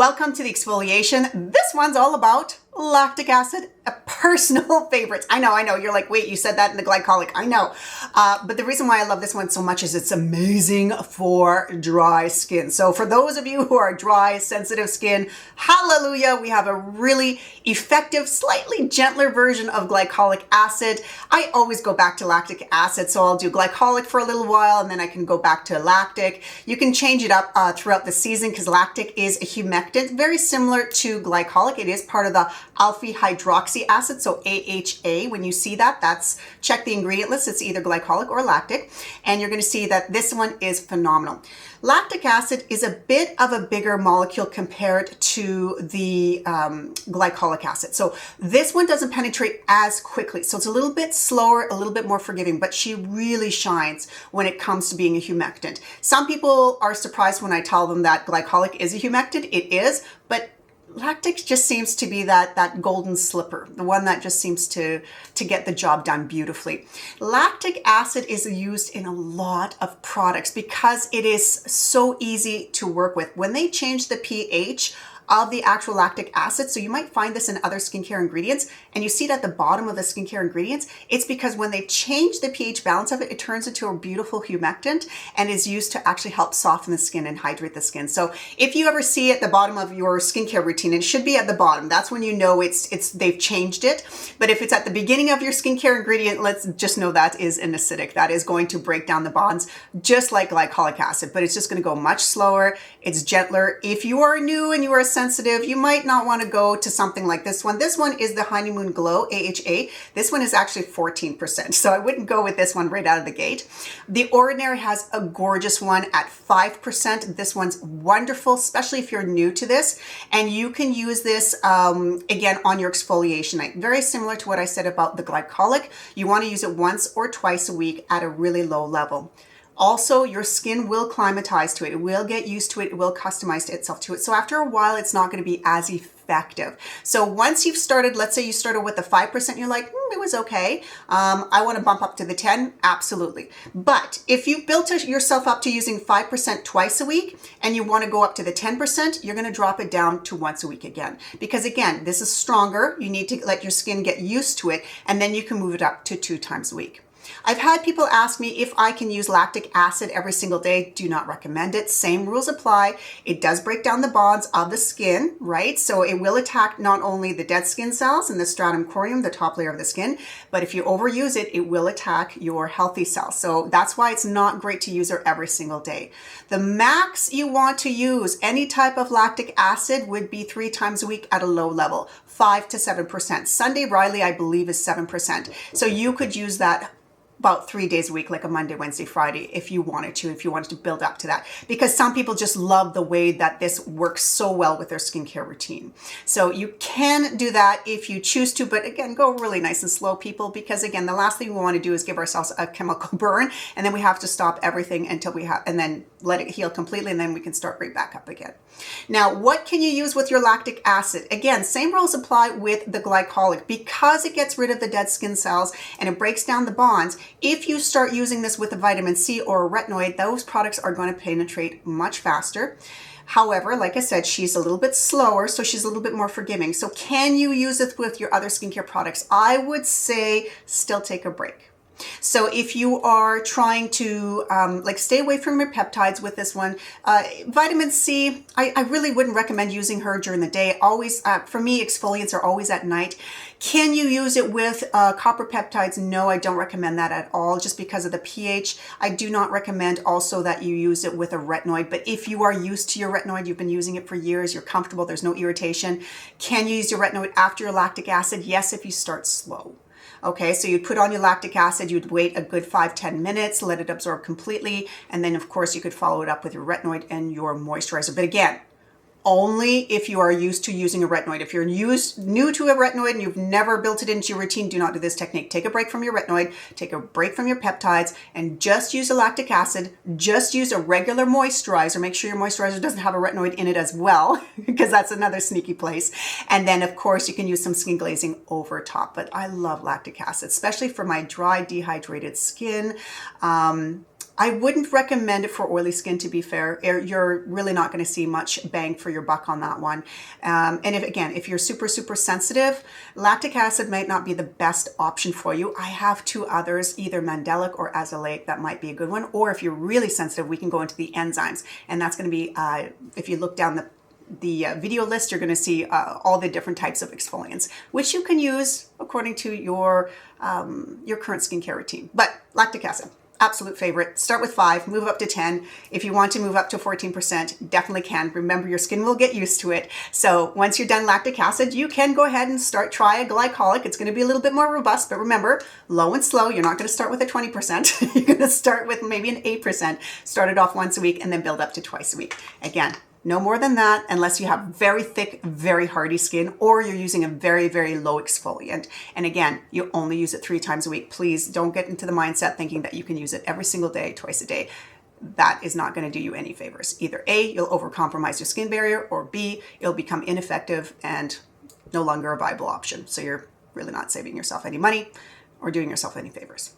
Welcome to the exfoliation. This one's all about lactic acid, a personal favorite. I know, you're like, wait, you said that in the glycolic. I know. But the reason why I love this one so much is it's amazing for dry skin. So for those of you who are dry, sensitive skin, hallelujah, we have a really effective, slightly gentler version of glycolic acid. I always go back to lactic acid. So I'll do glycolic for a little while and then I can go back to lactic. You can change it up throughout the season because lactic is a humectant, very similar to glycolic. It is part of the alpha hydroxy acid, so AHA. When you see that, check the ingredient list. It's either glycolic or lactic, and you're going to see that this one is phenomenal. Lactic acid is a bit of a bigger molecule compared to the glycolic acid. So this one doesn't penetrate as quickly. So it's a little bit slower, a little bit more forgiving, but she really shines when it comes to being a humectant. Some people are surprised when I tell them that glycolic is a humectant. It is, but lactic just seems to be that golden slipper, the one that just seems to get the job done beautifully. Lactic acid is used in a lot of products because it is so easy to work with. When they change the pH of the actual lactic acid, so you might find this in other skincare ingredients, and you see it at the bottom of the skincare ingredients, it's because when they change the pH balance of it, it turns into a beautiful humectant and is used to actually help soften the skin and hydrate the skin. So if you ever see at the bottom of your skincare routine, it should be at the bottom, that's when you know they've changed it. But if it's at the beginning of your skincare ingredient, let's just know that is an acidic. That is going to break down the bonds just like glycolic acid, but it's just going to go much slower. It's gentler. If you are new and you are sensitive, you might not want to go to something like this one. This one is the Honeymoon Glow AHA. This one is actually 14%, so I wouldn't go with this one right out of the gate. The Ordinary has a gorgeous one at 5%. This one's wonderful, especially if you're new to this, and you can use this again on your exfoliation night. Very similar to what I said about the glycolic. You want to use it once or twice a week at a really low level. Also, your skin will climatize to it. It will get used to it. It will customize itself to it. So after a while, it's not going to be as effective. So once you've started, let's say you started with the 5%, you're like, it was okay. I want to bump up to the 10. Absolutely. But if you've built yourself up to using 5% twice a week and you want to go up to the 10%, you're going to drop it down to once a week again. Because again, this is stronger. You need to let your skin get used to it, and then you can move it up to 2 times a week. I've had people ask me if I can use lactic acid every single day. Do not recommend it. Same rules apply. It does break down the bonds of the skin, right? So it will attack not only the dead skin cells and the stratum corneum, the top layer of the skin, but if you overuse it, it will attack your healthy cells. So that's why it's not great to use it every single day. The max you want to use any type of lactic acid would be 3 times a week at a low level, 5 to 7%. Sunday Riley, I believe, is 7%. So you could use that about 3 days a week, like a Monday, Wednesday, Friday, if you wanted to build up to that. Because some people just love the way that this works so well with their skincare routine. So you can do that if you choose to, but again, go really nice and slow, people, because again, the last thing we want to do is give ourselves a chemical burn, and then we have to stop everything until and then let it heal completely, and then we can start right back up again. Now, what can you use with your lactic acid? Again, same rules apply with the glycolic. Because it gets rid of the dead skin cells and it breaks down the bonds, if you start using this with a vitamin C or a retinoid, those products are going to penetrate much faster. However, like I said, she's a little bit slower, so she's a little bit more forgiving. So can you use it with your other skincare products? I would say still take a break. So if you are trying to stay away from your peptides with this one, vitamin C, I really wouldn't recommend using her during the day. Always, for me, exfoliants are always at night. Can you use it with copper peptides? No, I don't recommend that at all, just because of the pH. I do not recommend also that you use it with a retinoid, but if you are used to your retinoid, you've been using it for years, you're comfortable, there's no irritation. Can you use your retinoid after your lactic acid? Yes, if you start slow. Okay, so you'd put on your lactic acid, you'd wait a good 5-10 minutes, let it absorb completely, and then of course you could follow it up with your retinoid and your moisturizer. But again, only if you are used to using a retinoid. If you're new to a retinoid and you've never built it into your routine, do not do this technique. Take a break from your retinoid, take a break from your peptides, and just use a lactic acid. Just use a regular moisturizer. Make sure your moisturizer doesn't have a retinoid in it as well, because that's another sneaky place. And then of course you can use some skin glazing over top. But I love lactic acid, especially for my dry, dehydrated skin. I wouldn't recommend it for oily skin, to be fair. You're really not going to see much bang for your buck on that one. And if you're super, super sensitive, lactic acid might not be the best option for you. I have two others, either mandelic or azelaic, that might be a good one. Or if you're really sensitive, we can go into the enzymes. And that's going to be, if you look down the video list, you're going to see all the different types of exfoliants, which you can use according to your current skincare routine. But lactic acid, absolute favorite. Start with 5, move up to 10. If you want to move up to 14%, definitely can. Remember, your skin will get used to it. So once you're done lactic acid, you can go ahead and try a glycolic. It's going to be a little bit more robust, but remember, low and slow. You're not going to start with a 20%. You're going to start with maybe an 8%. Start it off once a week and then build up to twice a week. Again, no more than that, unless you have very thick, very hardy skin, or you're using a very, very low exfoliant. And again, you only use it 3 times a week. Please don't get into the mindset thinking that you can use it every single day, twice a day. That is not going to do you any favors. Either A, you'll overcompromise your skin barrier, or B, it'll become ineffective and no longer a viable option. So you're really not saving yourself any money or doing yourself any favors.